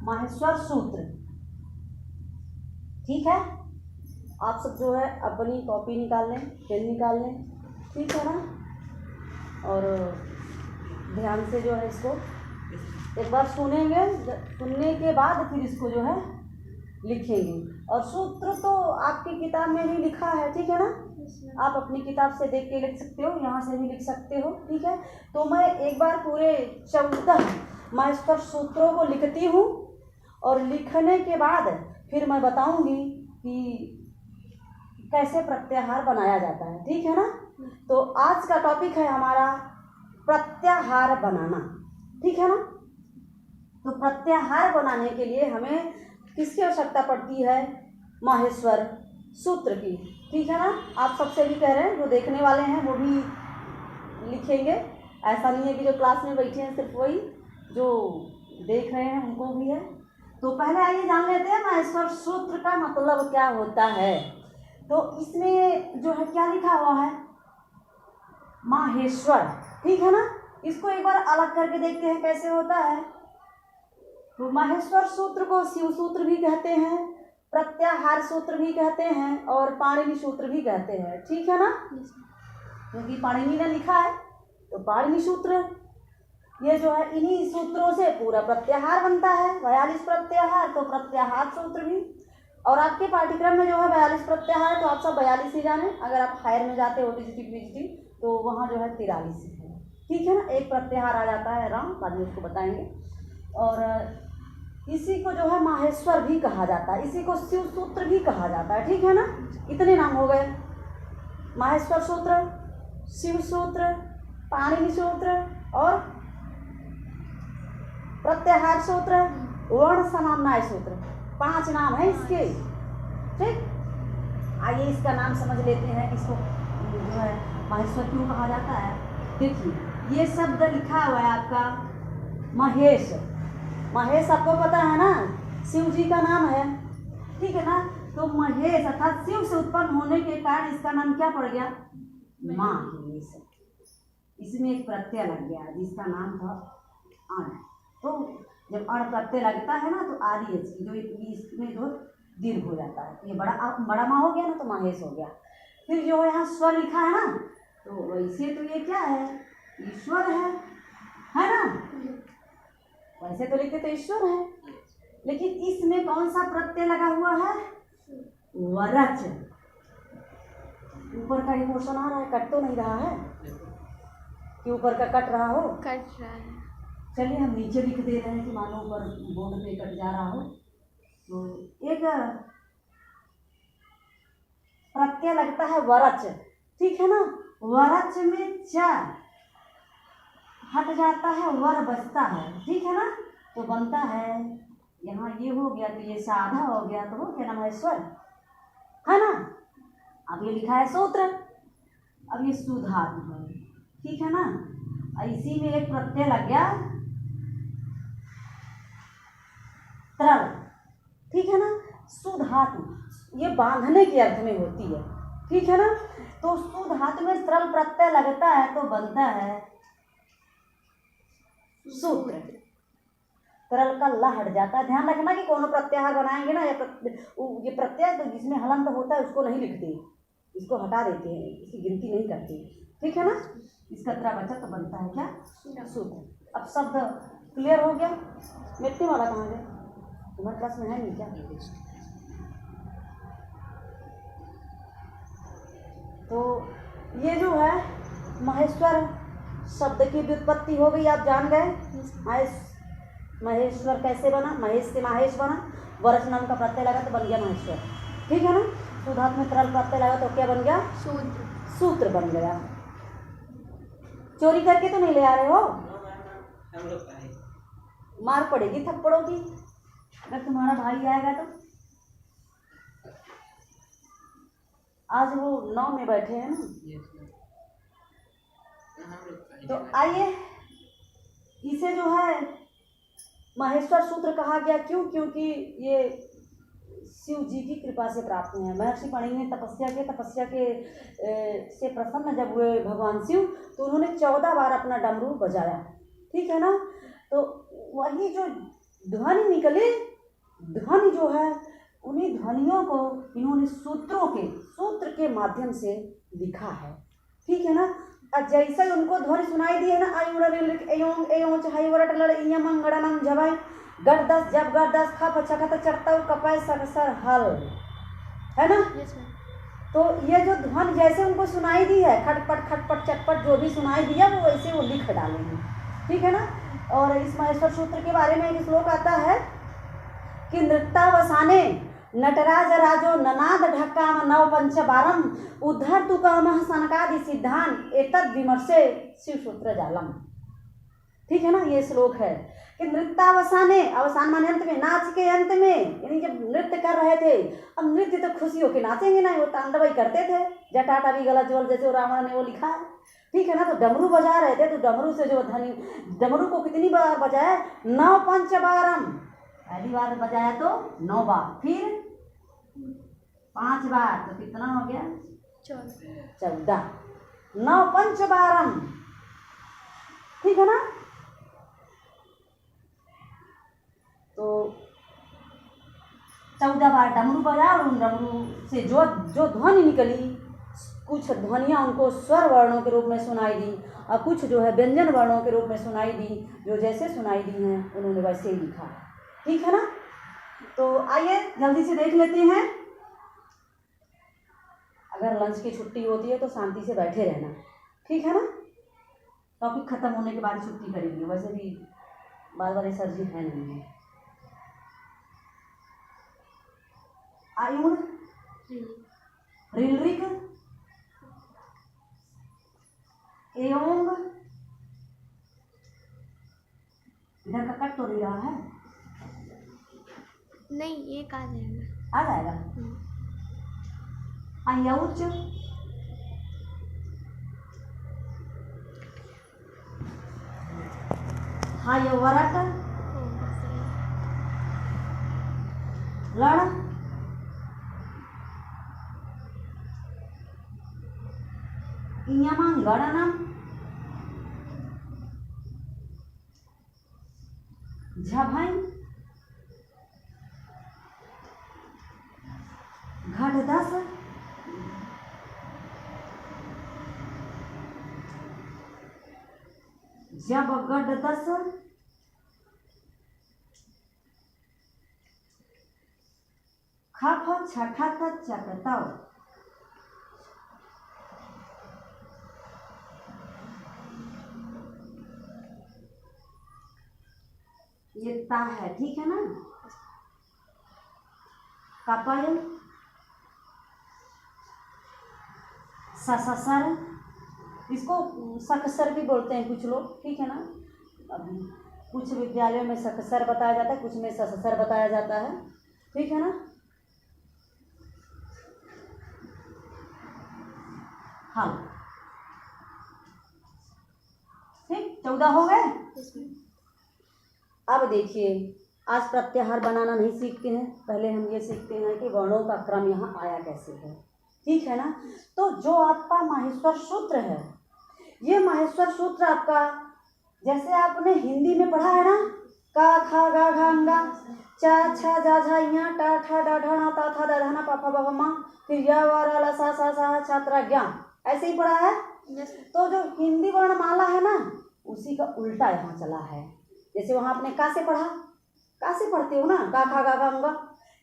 माहेश्वर सूत्र। ठीक है, आप सब जो है अपनी कॉपी निकाल लें, पेन निकाल लें, ठीक है ना। और ध्यान से जो है इसको एक बार सुनेंगे, सुनने के बाद फिर इसको जो है लिखेंगे। और सूत्र तो आपकी किताब में ही लिखा है, ठीक है ना। आप अपनी किताब से देख के लिख सकते हो, यहाँ से भी लिख सकते हो, ठीक है। तो मैं एक बार पूरे 14 माहेश्वर सूत्रों को लिखती हूँ और लिखने के बाद फिर मैं बताऊंगी कि कैसे प्रत्याहार बनाया जाता है, ठीक है ना। तो आज का टॉपिक है हमारा प्रत्याहार बनाना, ठीक है ना। तो प्रत्याहार बनाने के लिए हमें किसकी आवश्यकता पड़ती है? माहेश्वर सूत्र की, ठीक है ना। आप सबसे भी कह रहे हैं, जो देखने वाले हैं वो भी लिखेंगे। ऐसा नहीं है कि जो क्लास में बैठे हैं सिर्फ वही, जो देख रहे हैं उनको भी है। तो पहले आइए जान लेते हैं माहेश्वर सूत्र का मतलब क्या होता है। तो इसमें जो है क्या लिखा हुआ है? माहेश्वर, ठीक है ना। इसको एक बार अलग करके देखते हैं कैसे होता है। तो माहेश्वर सूत्र को शिव सूत्र भी कहते हैं, प्रत्याहार सूत्र भी कहते हैं और पाणिनि सूत्र भी कहते हैं, ठीक है ना। क्योंकि पाणिनि ने लिखा है तो पाणिनि सूत्र, ये जो है इन्हीं सूत्रों से पूरा प्रत्याहार बनता है। 42 प्रत्याहार, तो प्रत्याहार सूत्र भी। और आपके पाठ्यक्रम में जो है 42 प्रत्याहार है, तो आप सब 42 ही जाने। अगर आप हायर में जाते हो टीजीटी तो वहाँ जो है 43 है, ठीक है ना। एक प्रत्याहार आ जाता है राम, बाद में उसको बताएंगे। और इसी को जो है माहेश्वर भी कहा जाता है, इसी को शिव सूत्र भी कहा जाता है, ठीक है ना। इतने नाम हो गए, माहेश्वर सूत्र, शिव सूत्र, पाणिनि सूत्र और प्रत्याहार सूत्र, वर्ण समाम्नाय सूत्र। 5 नाम है इसके, ठीक। आइए इसका नाम समझ लेते हैं, इसको जो है माहेश्वर क्यों कहा जाता है। देखिए ये शब्द लिखा हुआ है आपका महेश। महेश आपको पता है ना, शिव जी का नाम है, ठीक है ना। तो महेश अर्थात शिव से उत्पन्न होने के कारण इसका नाम क्या पड़ गया? माहेश। इसमें एक प्रत्यय लग गया जिसका नाम था अण। तो जब अण प्रत्यय लगता है ना तो आदि जो इसमें जो दीर्घ हो जाता है, ये बड़ा माँ हो गया ना तो महेश हो गया। फिर जो यहाँ स्वर लिखा है ना, तो वैसे तो ये क्या है? ईश्वर है ना। वैसे तो लिखते तो ईश्वर है, लेकिन इसमें कौन सा प्रत्यय लगा हुआ है? वरच। ऊपर का इमोशन आ रहा है, कट तो नहीं रहा है कि ऊपर का कट रहा हो? कट रहा है। चलिए हम नीचे लिख दे रहे हैं कि मानो ऊपर बोर्ड पे कट जा रहा हो। तो एक प्रत्यय लगता है वरच, ठीक है ना। वरच में च हट जाता है, वर बचता है, ठीक है ना। तो बनता है यहाँ ये हो गया, तो ये साधा हो गया, तो हो गया ना माहेश्वर, है ना। अब ये लिखा है सूत्र, अब ये सुधातु है, ठीक है ना। इसी में एक प्रत्यय लग गया तरल, ठीक है ना। सुधातु ये बांधने के अर्थ में होती है, ठीक है ना। तो सुधातु में तरल प्रत्यय लगता है तो बनता है सूत्र। तरल का ला हट जाता है। ध्यान रखना कि कोनो प्रत्याहार बनाएंगे ना, ये प्रत्यय तो जिसमें हलंत होता है उसको नहीं लिखते, इसको हटा देते हैं, इसकी गिनती नहीं करते, ठीक है ना। इसका त्रा बचा तो बनता है क्या? सूत्र। अब शब्द क्लियर हो गया। मिट्टी वाला कहाँ गया? तुम्हारे क्लास में है नहीं क्या? तो ये जो है माहेश्वर शब्द की व्युत्पत्ति हो गई, आप जान गए। महेश्वर कैसे बना? महेश से माहेश बना, वरस नाम का प्रत्यय लगा तो बन गया माहेश्वर, ठीक है ना। सुधात में तरल प्रत्यय लगा तो क्या बन गया? सूत्र। सूत्र बन गया। चोरी करके तो नहीं ले आ रहे हो? मार पड़ेगी थप्पड़ों की अगर तुम्हारा भाई आएगा तो। आज वो 9 में बैठे हैं ना। तो आइए, इसे जो है माहेश्वर सूत्र कहा गया क्यों? क्योंकि ये शिव जी की कृपा से प्राप्त हुए हैं। महर्षि पाणिनि ने तपस्या के से प्रसन्न जब हुए भगवान शिव, तो उन्होंने 14 बार अपना डमरू बजाया, ठीक है ना। तो वही जो ध्वनि निकले, ध्वनि जो है उन्हीं ध्वनियों को इन्होंने सूत्र के माध्यम से लिखा है, ठीक है ना। अब जैसे ही उनको ध्वनि सुनाई दी है ना, झबाई गढ़ दस जब गढ़ दस खप छखत चढ़ता कपै सर हल, है ना। तो ये जो ध्वनि जैसे उनको सुनाई दी है, खटपट चटपट जो भी सुनाई दिया वो वैसे वो लिख डालेंगे, ठीक है ना। और इस महेश्वर सूत्र के बारे में एक श्लोक आता है कि नृत्यावसाने नटराज राजो ननाद ढक्काम नव पंचबारम उद्धर तु कामः सनकादि सिद्धान एतद विमर्शे शिव सूत्र जालम, ठीक है ना। ये श्लोक है कि नृत्यावसाने, अवसान माने अंत में, नाच के अंत में, यानी जब नृत्य कर रहे थे, अब नृत्य तो खुशी होके नाचेंगे ना, वो तांडव ही करते थे, जटाटा भी गला ज्वल जैसे रावण ने वो लिखा है, ठीक है ना। तो डमरू बजा रहे थे, तो डमरू से जो ध्वनि, डमरू को कितनी बार बजाया, 9 पंचबारम, पहली बार बजाया तो 9 बार, फिर 5 बार, तो कितना हो गया 14, 9 पंचबारम, ठीक है ना। तो 14 बार डमरू बजा, और उन डमरू से जो ध्वनि निकली, कुछ ध्वनियाँ उनको स्वर वर्णों के रूप में सुनाई दी और कुछ जो है व्यंजन वर्णों के रूप में सुनाई दी, जो जैसे सुनाई दी हैं उन्होंने वैसे ही लिखा, ठीक है ना। तो आइए जल्दी से देख लेते हैं। अगर लंच की छुट्टी होती है तो शांति से बैठे रहना, ठीक है ना। टॉपिक खत्म होने के बाद छुट्टी करेंगे, वैसे भी बार बार सर जी है नहीं है। आयुण रिलरिक एवं इधर का कट तो नहीं रहा है, नहीं ये आ जाएगा, आ जाएगा। अयौच हायवरट लड़ इयमंगणनम झभई घट दस जब गढ़ दस खफ छठत चकतव ये ता है, ठीक है ना। कपल सससर, इसको सकसर भी बोलते हैं कुछ लोग, ठीक है ना। अब कुछ विद्यालयों में सकसर बताया जाता है, कुछ में सससर बताया जाता है, ठीक है ना। हाँ ठीक, 14 हो गए। अब देखिए, आज प्रत्याहार बनाना नहीं सीखते हैं, पहले हम ये सीखते हैं कि वर्णों का क्रम यहाँ आया कैसे है, ठीक है ना। तो जो आपका माहेश्वर सूत्र है, ये माहेश्वर सूत्र आपका, जैसे आपने हिंदी में पढ़ा है ना, का खा गा घा अंगा चा छा जा झा या टा ठा डा ढा ना ता था दा धा ना पा फा बा मा, फिर या वा रा ला सा सा सा छात्रा ज्ञा, ऐसे ही पढ़ा है। तो जो हिंदी वर्णमाला है ना, उसी का उल्टा यहाँ चला है। जैसे वहाँ आपने का से पढ़ा, का से पढ़ते हो ना, का खा गा गा अंगा,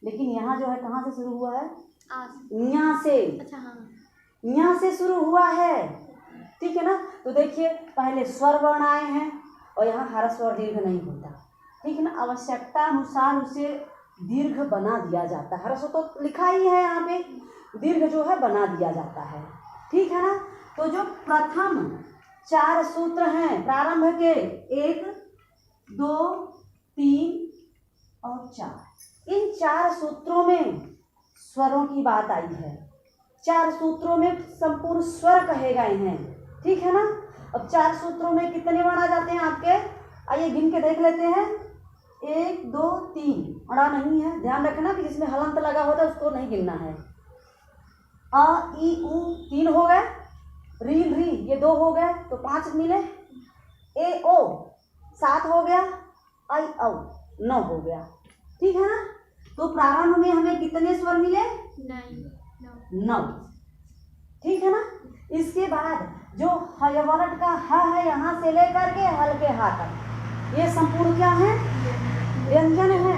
लेकिन यहाँ जो है कहाँ से शुरू हुआ है, यहाँ से, अच्छा हाँ, यहाँ से शुरू हुआ है, ठीक है ना। तो देखिए, पहले स्वर वर्ण आए हैं और यहाँ ह्रस्व और दीर्घ नहीं होता, ठीक है ना। आवश्यकता अनुसार उसे दीर्घ बना दिया जाता है, ह्रस्व तो लिखा ही है यहाँ पे, दीर्घ जो है बना दिया जाता है, ठीक है ना। तो जो प्रथम 4 सूत्र हैं प्रारंभ के, 1 2 3 और 4, इन 4 सूत्रों में स्वरों की बात आई है। 4 सूत्रों में संपूर्ण स्वर कहे गए हैं, ठीक है ना। अब 4 सूत्रों में कितने वर्ण आ जाते हैं आपके, आइए गिन के देख लेते हैं। 1 2 3 अड़ा नहीं है, ध्यान रखना कि जिसमें हलंत लगा होता है उसको नहीं गिनना है। अ ई उ 3 हो गए, री री ये 2 हो गए, तो 5 मिले। ए ओ 7 हो गया, आई औ 9 हो गया। ठीक है ना। तो प्रारंभ में हमें कितने स्वर मिले? 9। ठीक है ना। इसके बाद जो हयवरट का ह है यहाँ से लेकर के हल्के हा तक, ये संपूर्ण क्या है? व्यंजन है।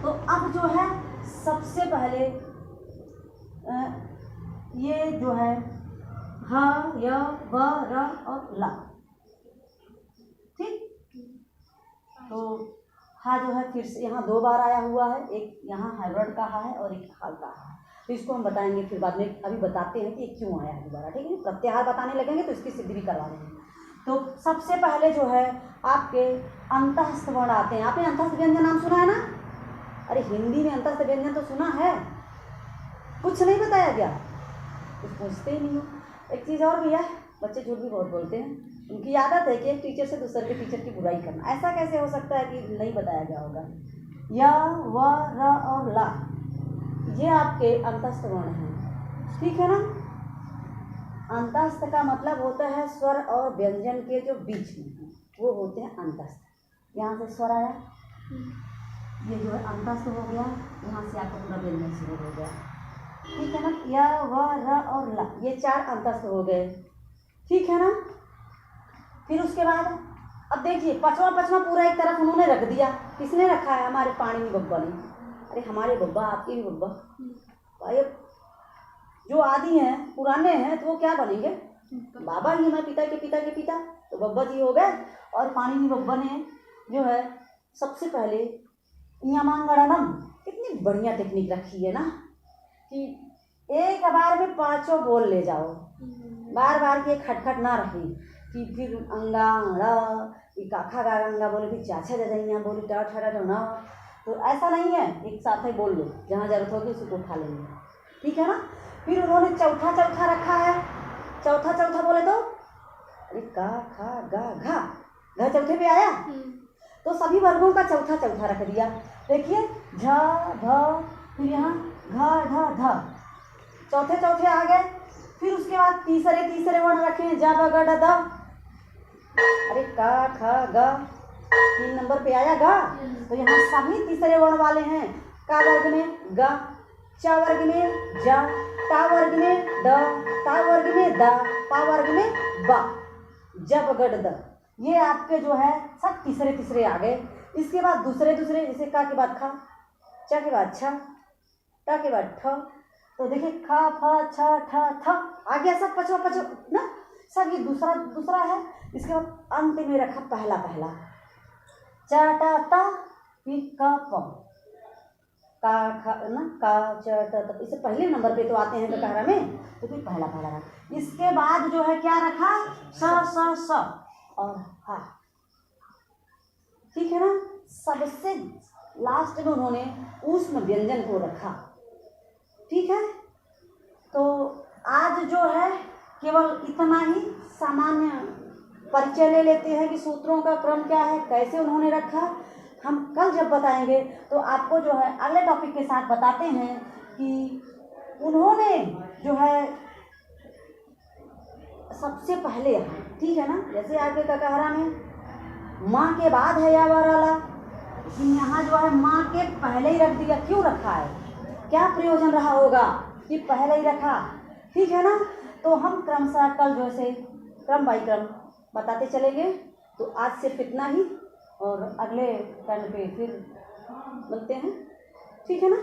तो अब जो है सबसे पहले ये जो है ह, य, व, र और ला। ठीक। तो हा जो है फिर से यहाँ 2 बार आया हुआ है, एक यहाँ हाइब्रिड का हा है और एक हाल का हा है। तो इसको हम बताएंगे फिर बाद में, अभी बताते हैं कि ये क्यों आया है दोबारा। ठीक है। प्रत्याहार बताने लगेंगे तो इसकी सिद्धि भी करवा देंगे। तो सबसे पहले जो है आपके अंतःस्थ वर्ण आते हैं। आपने अंतःस्थ व्यंजन नाम सुना है ना? अरे हिंदी में अंतःस्थ व्यंजन तो सुना है, कुछ नहीं बताया गया, कुछ पूछते ही नहीं हो। एक चीज़ और भी है, बच्चे झूठ भी बहुत बोलते हैं। उनकी आदत है कि एक टीचर से दूसरे के टीचर की बुराई करना। ऐसा कैसे हो सकता है कि नहीं बताया गया होगा? य, व, र और ला ये आपके अंतःस्थ वर्ण हैं। ठीक है ना। अंतःस्थ का मतलब होता है स्वर और व्यंजन के जो बीच में वो होते हैं अंतःस्थ। यहाँ से स्वर आया, ये जो है अंतःस्थ हो गया, यहाँ से आपका पूरा व्यंजन शुरू हो गया। ठीक है ना। य, व, र और ला ये 4 अंतःस्थ हो गए। ठीक है ना। फिर उसके बाद अब देखिए पचवा पूरा एक तरफ उन्होंने रख दिया। किसने रखा है? हमारे पाणिनि बब्बा ने। अरे हमारे बब्बा, आपके भी बब्बा भाई, जो आदि हैं, पुराने हैं, तो वो क्या बनेंगे? बाबा ही हमारे पिता के पिता के पिता, तो बब्बा जी हो गए। और पाणिनि बब्बा ने जो है सबसे पहले यमांगणनम, कितनी बढ़िया टेक्निक रखी है ना कि एक बार में 5 बोल ले जाओ, बार बार की खटखट ना रही कि फिर अंगा काखा गा गंगा बोले, फिर चाचा जजैया बोले टा ठा ठा ना। तो ऐसा नहीं है, एक साथ ही बोल लो, जहाँ जरूरत होगी उसी को उठा लेंगे। ठीक है ना। फिर उन्होंने चौथा रखा है। चौथा बोले तो अरे का खा गा घा, घा चौथे पे आया, तो सभी वर्गों का चौथा रख दिया। देखिए झ ध, फिर यहाँ घ ढ ध, चौथे आ गए। फिर उसके बाद तीसरे वर्ण रखे जा ब ग ड द। अरे का ख ग 3 नंबर पे आया गा, तो यहाँ सभी तीसरे वर्ण वाले हैं। का वर्ग में ग, च वर्ग में ज, टा वर्ग में ड, ता वर्ग में द, पा वर्ग में ब, जब गड द। ये आपके जो है सब तीसरे आ गए। इसके बाद दूसरे जैसे का के बाद खा, च के बाद छ, ट के बाद ठ। तो देखिए ख फ छ ठ थ आ गया सब पचवा ना, सब ये दूसरा है। इसके बाद अंत में रखा पहला च ट त, फिर क प, का ख ना, का च ट त, इससे पहले नंबर पे तो आते हैं ककारा में, तो फिर पहला रखा। इसके बाद जो है क्या रखा? स और हा। ठीक है ना। सबसे लास्ट में उन्होंने ऊष्म व्यंजन को रखा। ठीक है। तो आज जो है केवल इतना ही सामान्य परिचय ले लेते हैं कि सूत्रों का क्रम क्या है, कैसे उन्होंने रखा। हम कल जब बताएंगे तो आपको जो है अगले टॉपिक के साथ बताते हैं कि उन्होंने जो है सबसे पहले, ठीक है ना, जैसे आपके ककहरा में माँ के बाद है या वाला, लेकिन यहाँ जो है माँ के पहले ही रख दिया। क्यों रखा है? क्या प्रयोजन रहा होगा कि पहले ही रखा? ठीक है ना। तो हम क्रमशः कल जो से क्रम बाई क्रम बताते चलेंगे। तो आज सिर्फ इतना ही, और अगले टर्न पे फिर मिलते हैं। ठीक है ना।